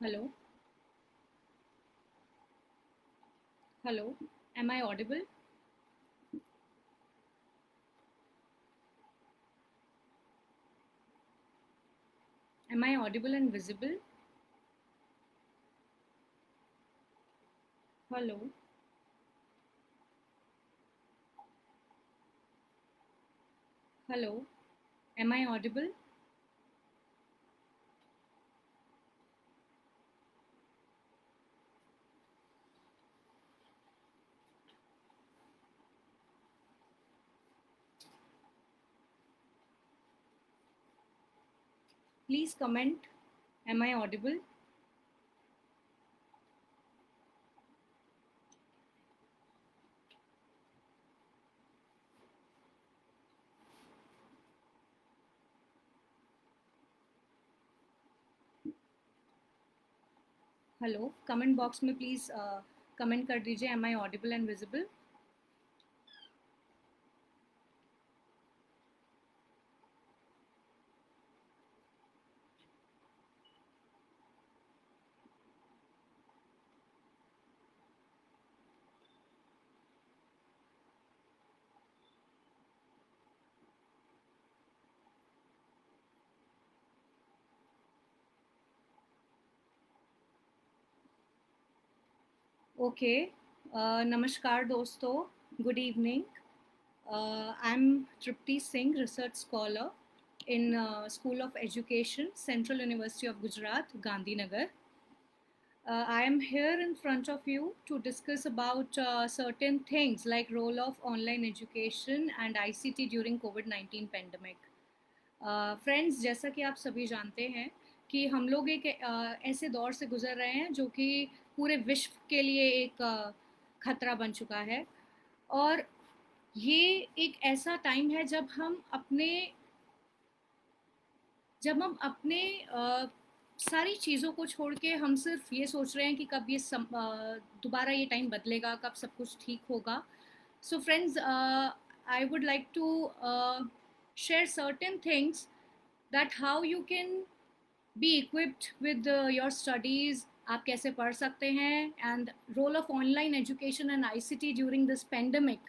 Hello, hello. Am I audible? Am I audible and visible? Hello, hello. Am I audible? Please comment. Am I audible? Hello, comment box में please comment कर दीजिए. Am I audible and visible? Okay. नमस्कार दोस्तों. Good evening. I am Trupti Singh, research scholar in School of Education, Central University of Gujarat, Gandhinagar. I am here in front of you to discuss about certain things like role of online education and ICT during COVID-19 pandemic. Friends, जैसा कि आप सभी जानते हैं कि हम लोग एक ऐसे दौर से गुजर रहे हैं जो कि पूरे विश्व के लिए एक खतरा बन चुका है. और ये एक ऐसा टाइम है जब हम अपने सारी चीज़ों को छोड़ के हम सिर्फ ये सोच रहे हैं कि कब दोबारा ये टाइम बदलेगा, कब सब कुछ ठीक होगा. So friends, I would like to share certain things that how you can be equipped with your studies. आप कैसे पढ़ सकते हैं, and role of online education and ICT during this pandemic,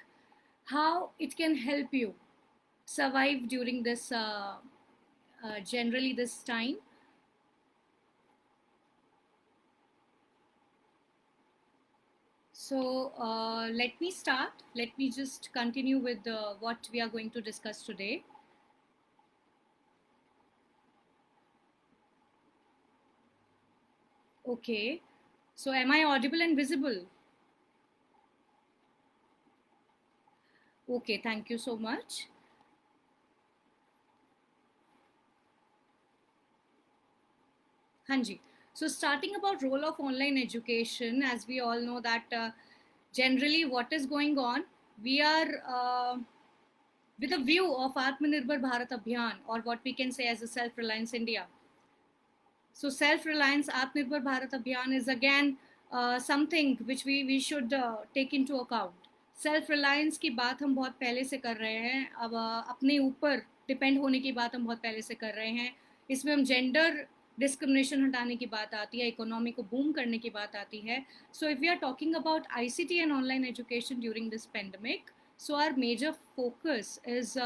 how it can help you survive during this generally this time. So let me start. Let me just continue with what we are going to discuss today. Okay. So am I audible and visible? Okay, thank you so much. Hanji. So starting about role of online education, as we all know that generally what is going on, we are with a view of Atmanirbhar Bharat Abhiyan, or what we can say as a self-reliance India. So self-reliance, Atmanirbhar Bharat Abhiyan is again something which we should take into account. Self reliance की बात हम बहुत पहले से कर रहे हैं. अब अपने ऊपर डिपेंड होने की बात हम बहुत पहले से कर रहे हैं. इसमें हम जेंडर डिस्क्रिमिनेशन हटाने की बात आती है, इकोनॉमी को बूम करने की बात आती है. So if we are talking about ICT and online education during this pandemic, so our major focus is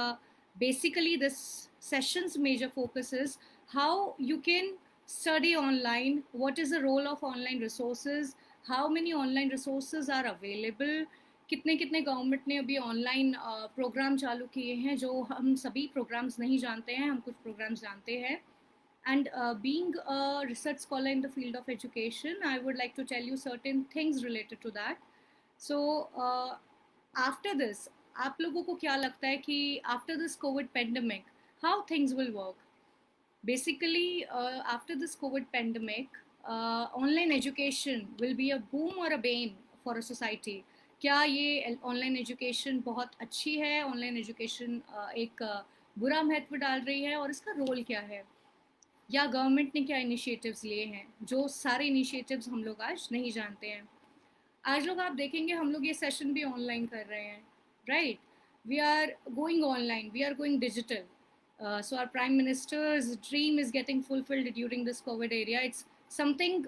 basically this session's major focus is how you can study online, what is the role of online resources, how many online resources are available, कितने कितने government ने अभी online programme चालू किए हैं जो हम सभी प्रोग्राम्स नहीं जानते हैं, हम कुछ प्रोग्राम्स जानते हैं. And being a research scholar in the field of education, I would like to tell you certain things related to that. So after this, आप लोगों को क्या लगता है कि after this COVID pandemic, how things will work? Basically, after this COVID pandemic, online education will be a boom or a bane for a society. क्या ये online education बहुत अच्छी है, ऑनलाइन एजुकेशन एक बुरा महत्व डाल रही है, और इसका रोल क्या है, या गवर्नमेंट ने क्या इनिशिएटिव्स लिए हैं, जो सारे इनिशिएटिव्स हम लोग आज नहीं जानते हैं. आज लोग आप देखेंगे हम लोग ये सेशन भी ऑनलाइन कर रहे हैं, right? We are going online, we are going digital. So our prime minister's dream is getting fulfilled during this COVID area. It's something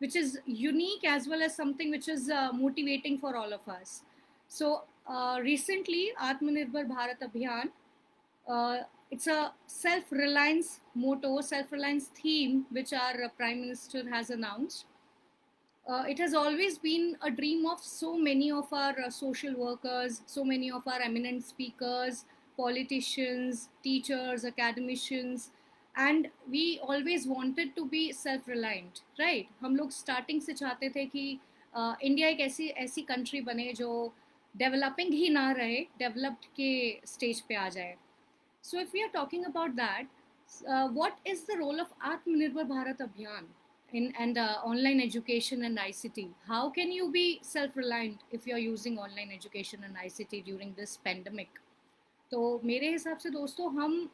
which is unique as well as something which is motivating for all of us. So recently, Atmanirbhar Bharat Abhiyan, it's a self-reliance motto, self-reliance theme, which our Prime Minister has announced. It has always been a dream of so many of our social workers, so many of our eminent speakers, politicians, teachers, academicians, and we always wanted to be self-reliant, right? हम लोग starting से चाहते थे कि India एक ऐसी country बने जो developing ही ना रहे, developed के stage पे आ जाए. So if we are talking about that, what is the role of Atmanirbhar Bharat Abhiyan in and online education and ICT? How can you be self-reliant if you are using online education and ICT during this pandemic? तो मेरे हिसाब से दोस्तों हम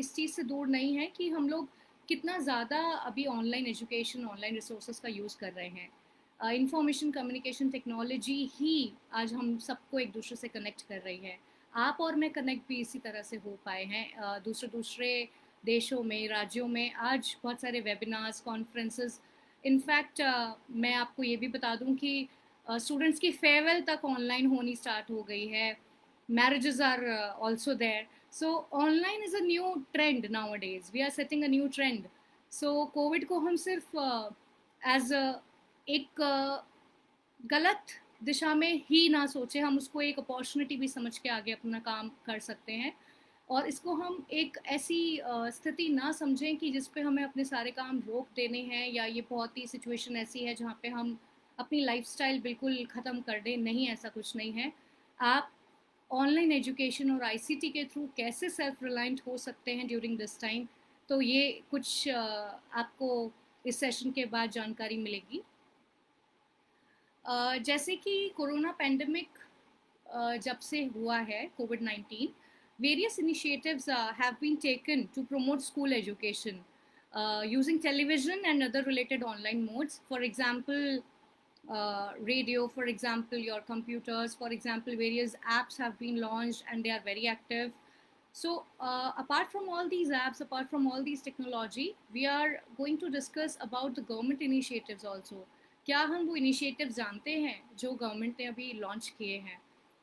इस चीज़ से दूर नहीं हैं कि हम लोग कितना ज़्यादा अभी ऑनलाइन एजुकेशन ऑनलाइन रिसोर्सेज का यूज़ कर रहे हैं. इंफॉर्मेशन कम्युनिकेशन टेक्नोलॉजी ही आज हम सबको एक दूसरे से कनेक्ट कर रही है. आप और मैं कनेक्ट भी इसी तरह से हो पाए हैं दूसरे देशों में, राज्यों में. आज बहुत सारे वेबिनार्स, कॉन्फ्रेंसेस, इनफैक्ट मैं आपको ये भी बता दूं कि स्टूडेंट्स की फेयरवेल तक ऑनलाइन होनी स्टार्ट हो गई है. Marriages are also there. So online is a new trend nowadays. We are setting a new trend. So COVID को हम सिर्फ as एक गलत दिशा में ही ना सोचे, हम उसको एक अपॉर्चुनिटी भी समझ के आगे अपना काम कर सकते हैं. और इसको हम एक ऐसी स्थिति ना समझें कि जिस पे हमें अपने सारे काम रोक देने हैं, या ये बहुत ही सिचुएशन ऐसी है जहाँ पे हम अपनी लाइफस्टाइल बिल्कुल ख़त्म कर दें. नहीं, ऐसा कुछ नहीं है. आप ऑनलाइन एजुकेशन और आईसीटी के थ्रू कैसे सेल्फ रिलायंट हो सकते हैं ड्यूरिंग दिस टाइम, तो ये कुछ आपको इस सेशन के बाद जानकारी मिलेगी. जैसे कि कोरोना पैंडमिक जब से हुआ है, कोविड-19, various initiatives have been taken to promote school education using television and other related online modes. For example, radio, for example, your computers, for example, various apps have been launched and they are very active. So apart from all these apps, apart from all these technology, we are going to discuss about the government initiatives also. क्या हम वो initiatives जानते हैं जो government ने अभी launch किए हैं?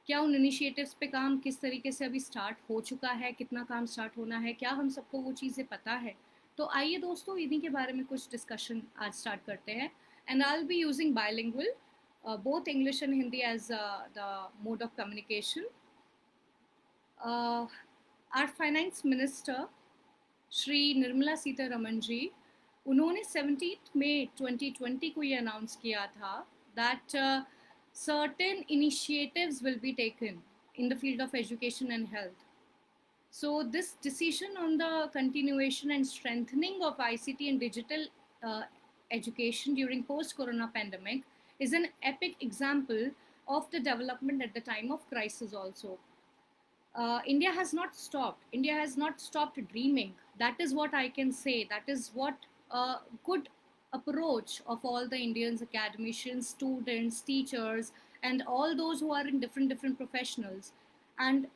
क्या उन इनिशिएटिव्स पे काम किस तरीके से अभी स्टार्ट हो चुका है, कितना काम स्टार्ट होना है, क्या हम सबको वो चीज़ें पता है? तो आइए दोस्तों, इन्हीं के बारे में कुछ डिस्कशन आज स्टार्ट करते हैं. And I will be using bilingual, both English and Hindi as the mode of communication. Our finance minister Shri Nirmala Sitharaman ji, उन्होंने 17 मई 2020 को ये अनाउंस किया था that certain initiatives will be taken in the field of education and health. So this decision on the continuation and strengthening of ICT and digital education during post-corona pandemic is an epic example of the development at the time of crisis also. India has not stopped. India has not stopped dreaming. That is what I can say. That is what a good approach of all the Indians, academicians, students, teachers, and all those who are in different professionals. And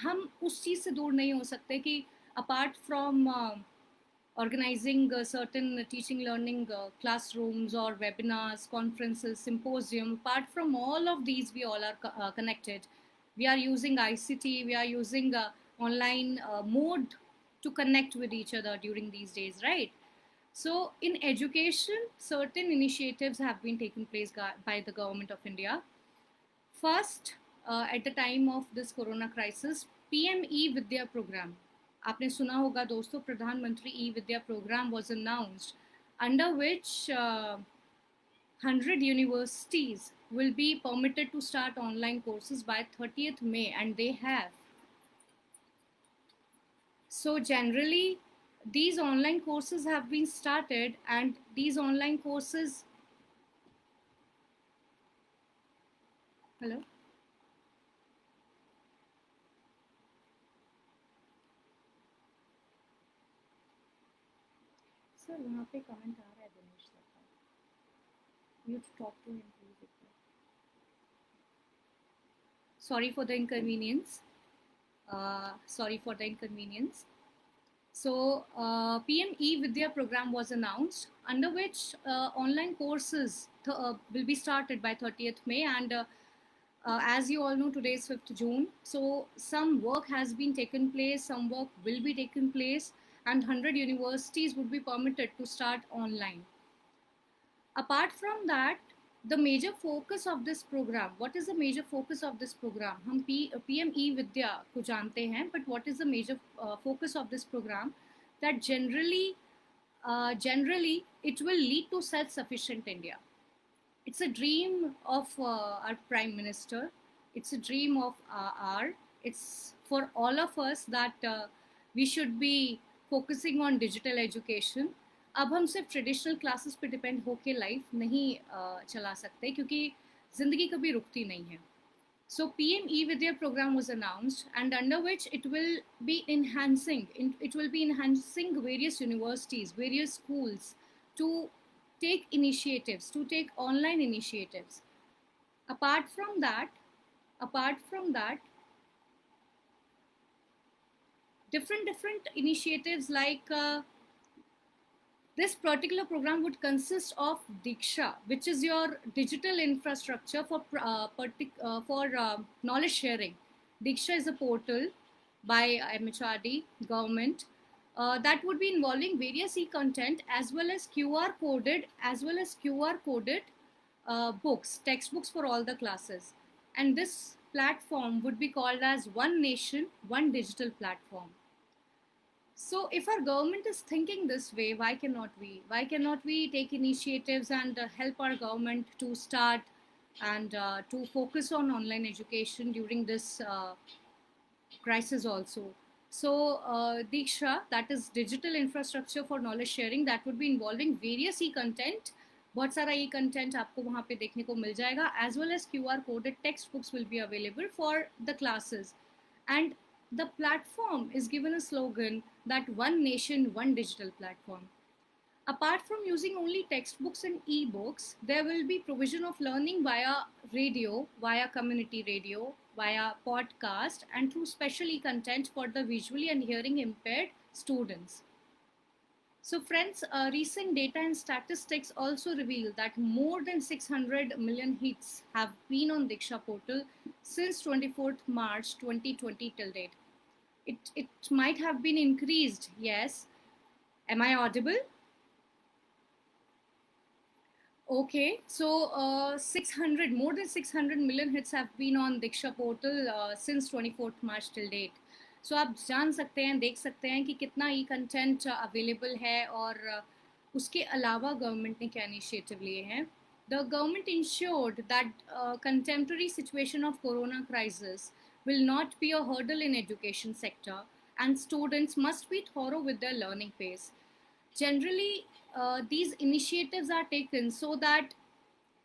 हम उस चीज़ से दूर नहीं हो सकते कि apart from organizing certain teaching learning classrooms or webinars, conferences, symposium, apart from all of these, we all are connected. We are using ICT, we are using online mode to connect with each other during these days, right? So in education, certain initiatives have been taken place by the government of India. First, at the time of this corona crisis, PM E-Vidya program. आपने सुना होगा दोस्तों, प्रधानमंत्री E-Vidya program was announced, under which 100 universities will be permitted to start online courses by 30th May, and they have. So generally, these online courses have been started, and these online courses, hello, sir, वहाँ पे comment आ रहा है Dinesh sir का. You talk to him please. Sorry for the inconvenience. So, PM E-Vidya program was announced, under which online courses will be started by 30th May. And as you all know, today is 5th June. So, some work has been taken place, some work will be taken place, and 100 universities would be permitted to start online. Apart from that, the major focus of this program, what is the major focus of this program? हम PM E-Vidya को जानते हैं, but what is the major focus of this program? That generally it will lead to self-sufficient India. It's a dream of our Prime Minister. It's a dream of it's for all of us that we should be focusing on digital education. अब हम सिर्फ traditional classes पे depend होके life नहीं चला सकते, क्योंकि ज़िंदगी कभी रुकती नहीं है. So PM E-Vidya program was announced, and under which it will be enhancing various universities, various schools to take initiatives, to take online initiatives. Apart from that, different initiatives like this particular program would consist of Diksha, which is your digital infrastructure for knowledge sharing. Diksha is a portal by MHRD government that would be involving various e-content as well as QR coded books, textbooks for all the classes. And this platform would be called as One Nation, One Digital Platform. So if our government is thinking this way, why cannot we? Why cannot we take initiatives and help our government to start and to focus on online education during this crisis also? So Diksha, that is digital infrastructure for knowledge sharing, that would be involving various e-content. बहुत सारा e-content आपको वहाँ पे देखने को मिल जाएगा, as well as QR coded textbooks will be available for the classes. And the platform is given a slogan that One Nation, One Digital Platform. Apart from using only textbooks and e-books, there will be provision of learning via radio, via community radio, via podcast, and through special e-content for the visually and hearing impaired students. So friends, recent data and statistics also reveal that more than 600 million hits have been on Diksha portal since 24th March 2020 till date. It might have been increased, yes. Am I audible? Okay, so more than 600 million hits have been on Diksha portal since 24th March till date. So आप जान सकते हैं, देख सकते हैं कि कितना ई content available है और उसके अलावा गवर्नमेंट ने क्या इनिशिएटिव लिए हैं. The government ensured that contemporary situation of corona crisis will not be a hurdle in education sector, and students must be thorough with their learning pace. Generally, these initiatives are taken so that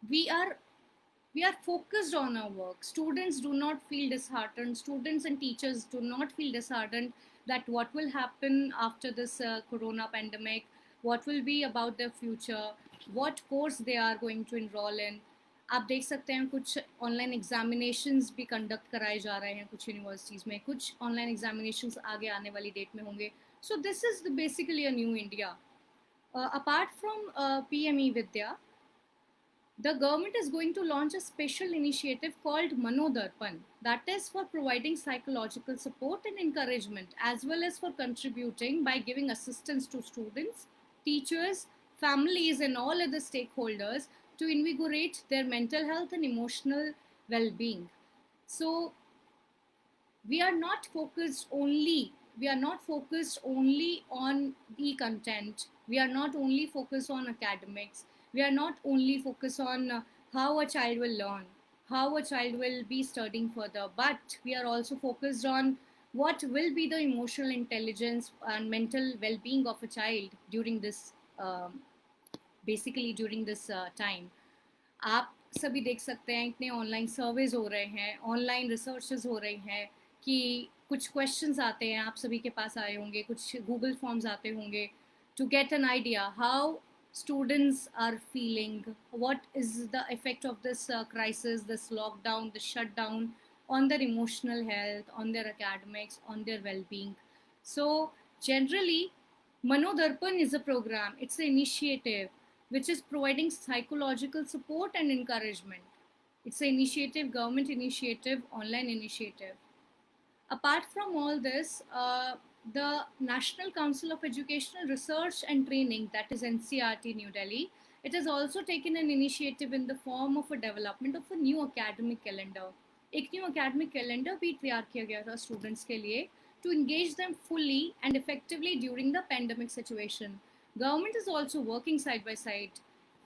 we are focused on our work. Students do not feel disheartened. Students and teachers do not feel disheartened that what will happen after this corona pandemic, what will be about their future, what course they are going to enroll in. आप देख सकते हैं कुछ online examinations भी conduct कराए जा रहे हैं कुछ यूनिवर्सिटीज़ में, कुछ ऑनलाइन एग्जामिनेशंस आगे आने वाली डेट में होंगे. So this is basically a new India. Apart from PME Vidya, the government is going to launch a special initiative called Manodarpan, that is for providing psychological support and encouragement, as well as for contributing by giving assistance to students, teachers, families, and all other stakeholders to invigorate their mental health and emotional well-being. So we are not focused only on the content. We are not only focused on academics. We are not only focused on how a child will learn, how a child will be studying further, but we are also focused on what will be the emotional intelligence and mental well-being of a child during this during this time. आप सभी देख सकते हैं इतने online surveys हो रहे हैं, online researches हो रही हैं कि कुछ क्वेश्चंस आते हैं, आप सभी के पास आए होंगे, कुछ गूगल फॉर्म्स आते होंगे to get an idea how students are feeling, what is the effect of this crisis, this lockdown, the shutdown on their emotional health, on their academics, on their well-being. So Generally, Manodarpan is a program, it's an initiative which is providing psychological support and encouragement. It's an initiative, government initiative, online initiative. Apart from all this, the National Council of Educational Research and Training, that is NCRT New Delhi, it has also taken an initiative in the form of a development of a new academic calendar. एक new academic calendar भी तैयार किया गया था students के लिए to engage them fully and effectively during the pandemic situation. Government is also working side by side.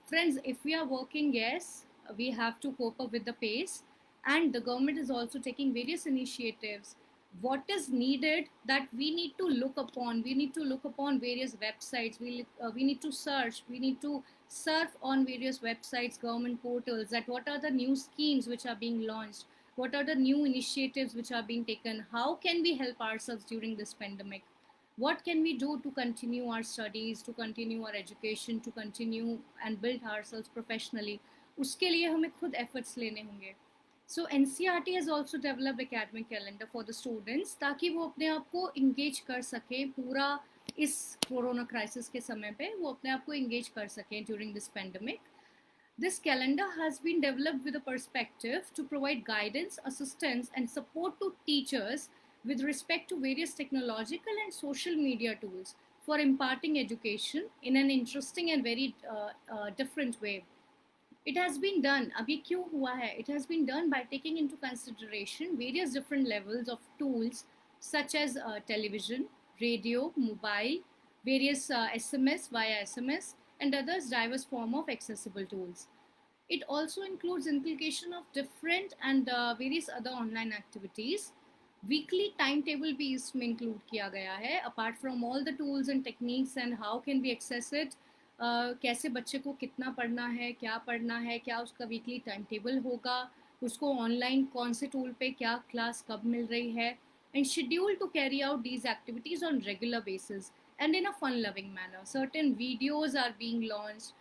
Friends, if we are working, yes, we have to cope up with the pace, and the government is also taking various initiatives. What is needed, that we need to look upon, various websites, we need to search, we need to surf on various websites, government portals, that what are the new schemes which are being launched, what are the new initiatives which are being taken, how can we help ourselves during this pandemic, what can we do to continue our studies, to continue our education, to continue and build ourselves professionally. उसके लिए हमें खुद efforts लेने होंगे. So NCRT has also developed academic calendar for the students ताकि वो अपने आप को engage कर सके पूरा इस कोरोना क्राइसिस के समय पे वो अपने आप को engage कर सकें during this pandemic. This calendar has been developed with a perspective to provide guidance, assistance, and support to teachers with respect to various technological and social media tools for imparting education in an interesting and very different way. It has been done. अभी क्यों हुआ है? It has been done by taking into consideration various different levels of tools such as television, radio, mobile, various SMS via SMS, and others diverse form of accessible tools. It also includes inculcation of different and various other online activities. Weekly timetable भी इसमें include किया गया है. Apart from all the tools and techniques and how can we access it, कैसे बच्चे को कितना पढ़ना है, क्या उसका वीकली टाइम टेबल होगा, उसको ऑनलाइन कौन से टूल पे क्या क्लास कब मिल रही है, and schedule to carry out these activities on regular basis and in a fun-loving manner. Certain videos are being launched.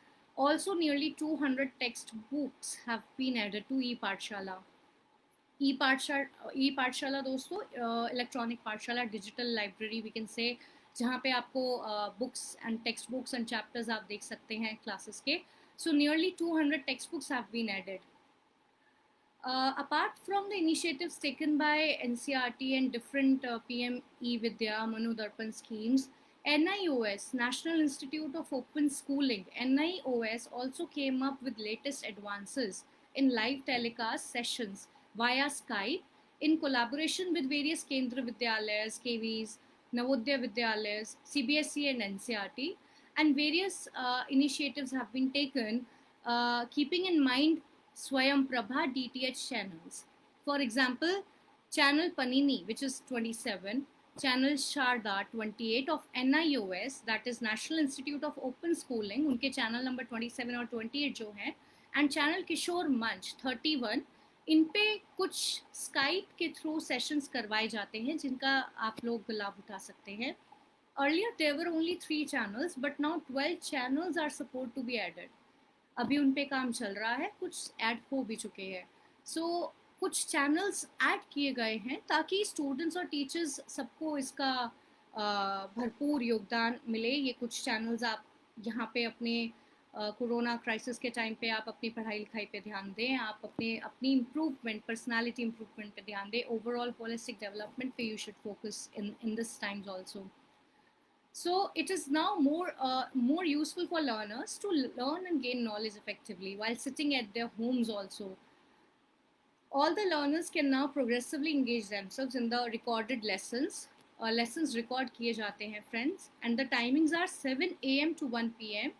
Also, nearly 200 textbooks have been added to e-Pathshala. E-Pathshala दोस्तों electronic पाठशाला, digital library we can say, जहाँ पे आपको books and text books and chapters आप देख सकते हैं classes के. So nearly 200 text books have been added. Apart from the initiatives taken by NCRT and different PM E-Vidya, Manodarpan schemes, NIOS, National Institute of Open Schooling, NIOS also came up with latest advances in live telecast sessions via Skype in collaboration with various Kendra Vidyalayas, KVs, Navodaya Vidyalayas, CBSE and NCRT, and various initiatives have been taken keeping in mind Swayam Prabha DTH channels. For example, channel Panini, which is 27, channel Sharda 28 of NIOS, that is National Institute of Open Schooling, उनके channel number 27 और 28 जो हैं, and channel Kishore Manch 31, इन पे कुछ Skype के through sessions करवाए जाते हैं जिनका आप लोग लाभ उठा सकते हैं. Earlier there were only 3 channels, but now 12 channels are supposed to be added. अभी उन पे काम चल रहा है, कुछ ऐड हो भी चुके हैं. सो कुछ चैनल्स ऐड किए गए हैं ताकि स्टूडेंट्स और टीचर्स सबको इसका भरपूर योगदान मिले. ये कुछ चैनल्स आप यहाँ पे अपने कोरोना क्राइसिस के टाइम पे आप अपनी पढ़ाई लिखाई पे ध्यान दें, आप अपनी इम्प्रूवमेंट, पर्सनालिटी इम्प्रूवमेंट पे ध्यान दें, ओवरऑल होलिस्टिक डेवलपमेंट पे you should focus in this times also. So it is now more useful for learners to learn and gain knowledge effectively while sitting at their homes also. All the learners can now progressively engage themselves in the recorded lessons. Lessons record किए जाते हैं friends, and the timings are 7 AM to 1 PM.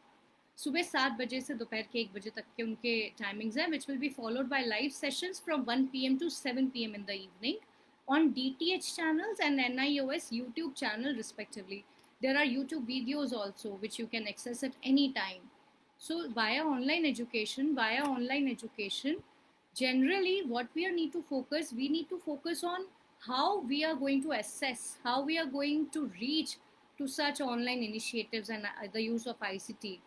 सुबह 7 बजे से दोपहर के 1 बजे तक के उनके टाइमिंग्स हैं, which will be followed by live sessions from 1 PM to 7 PM in the evening on DTH channels and NIOS YouTube channel respectively. There are YouTube videos also which you can access at any time. So via online education, generally what we need to focus on how we are going to assess, how we are going to reach to such online initiatives and the use of ICT.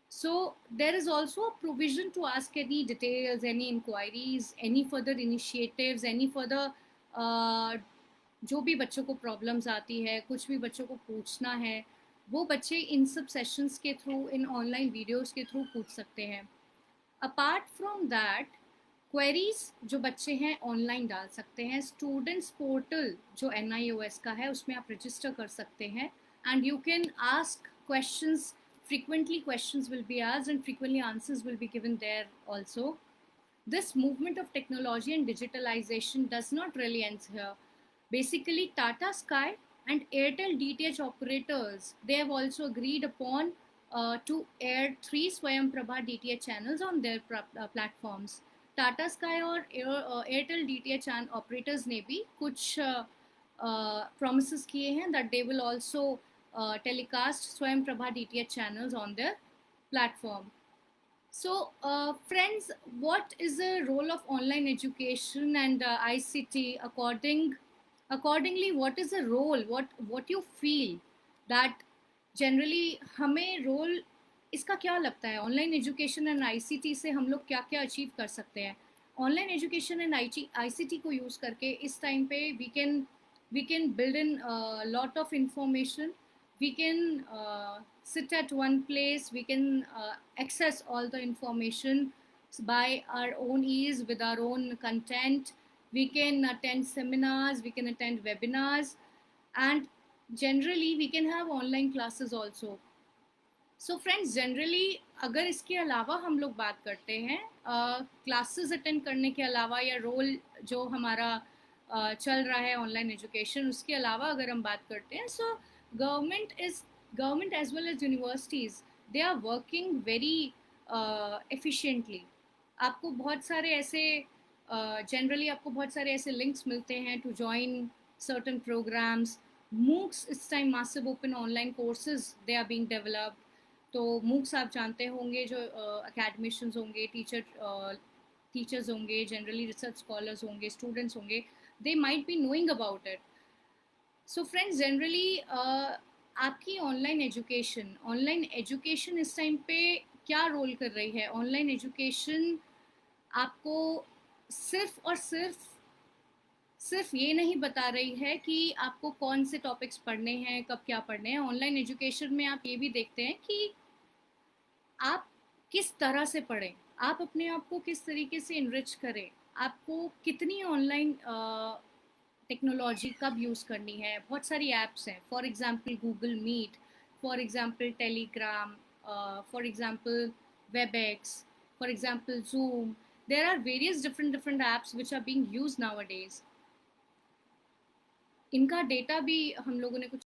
So there is also a provision to ask any details, any inquiries, any further initiatives, any further जो भी बच्चों को problems आती है, कुछ भी बच्चों को पूछना है, वो बच्चे इन सब सेशंस के थ्रू, इन ऑनलाइन वीडियोस के थ्रू पूछ सकते हैं। अपार्ट फ्रॉम दैट, क्वेरीज जो बच्चे हैं ऑनलाइन डाल सकते हैं। स्टूडेंट्स पोर्टल जो NIOS का है उसमें आप रजिस्टर कर सकते हैं, and you can ask questions. Frequently questions will be asked and frequently answers will be given there also. This movement of technology and digitalization does not really end here. Basically, Tata Sky and Airtel DTH operators, they have also agreed upon to air 3 Swayam Prabha DTH channels on their platforms. Tata Sky और Airtel DTH operators ने भी कुछ promises किए हैं that they will also telecast Swayam Prabha DTH channels on their platform. So, friends, what is the role of online education and ICT accordingly? What is the role? What you feel that generally हमें role इसका क्या लगता है? Online education and ICT से हम लोग क्या क्या अचीव कर सकते हैं? ऑनलाइन एजुकेशन एंड ICT को यूज़ करके इस टाइम पे we can build in a lot of information. We can sit at one place. We can access all the information by our own ease with our own content. We can attend seminars, we can attend webinars, and generally we can have online classes also. So friends, generally अगर इसके अलावा हम लोग बात करते हैं classes attend करने के अलावा या रोल जो हमारा चल रहा है ऑनलाइन एजुकेशन, उसके अलावा अगर हम बात करते हैं, so government as well as universities, they are working very efficiently. आपको बहुत सारे ऐसे जनरली आपको बहुत सारे ऐसे लिंक्स मिलते हैं to join certain programmes. MOOCs इस time massive open online courses they are being developed. तो MOOCs आप जानते होंगे, जो अकेडमिशियंस होंगे, टीचर्स होंगे, जनरली रिसर्च स्कॉलर्स होंगे, स्टूडेंट्स होंगे, they might be knowing about it. So friends, generally आपकी ऑनलाइन एजुकेशन इस टाइम पे क्या रोल कर रही है? ऑनलाइन एजुकेशन आपको सिर्फ और सिर्फ ये नहीं बता रही है कि आपको कौन से टॉपिक्स पढ़ने हैं, कब क्या पढ़ने हैं। ऑनलाइन एजुकेशन में आप ये भी देखते हैं कि आप किस तरह से पढ़ें, आप अपने आप को किस तरीके से इनरिच करें, आपको कितनी ऑनलाइन टेक्नोलॉजी कब यूज़ करनी है। बहुत सारी ऐप्स हैं, for example Google Meet, for example Telegram, for example Webex, for example Zoom. there are various different apps which are being used nowadays. इनका डेटा भी हम लोगों ने कुछ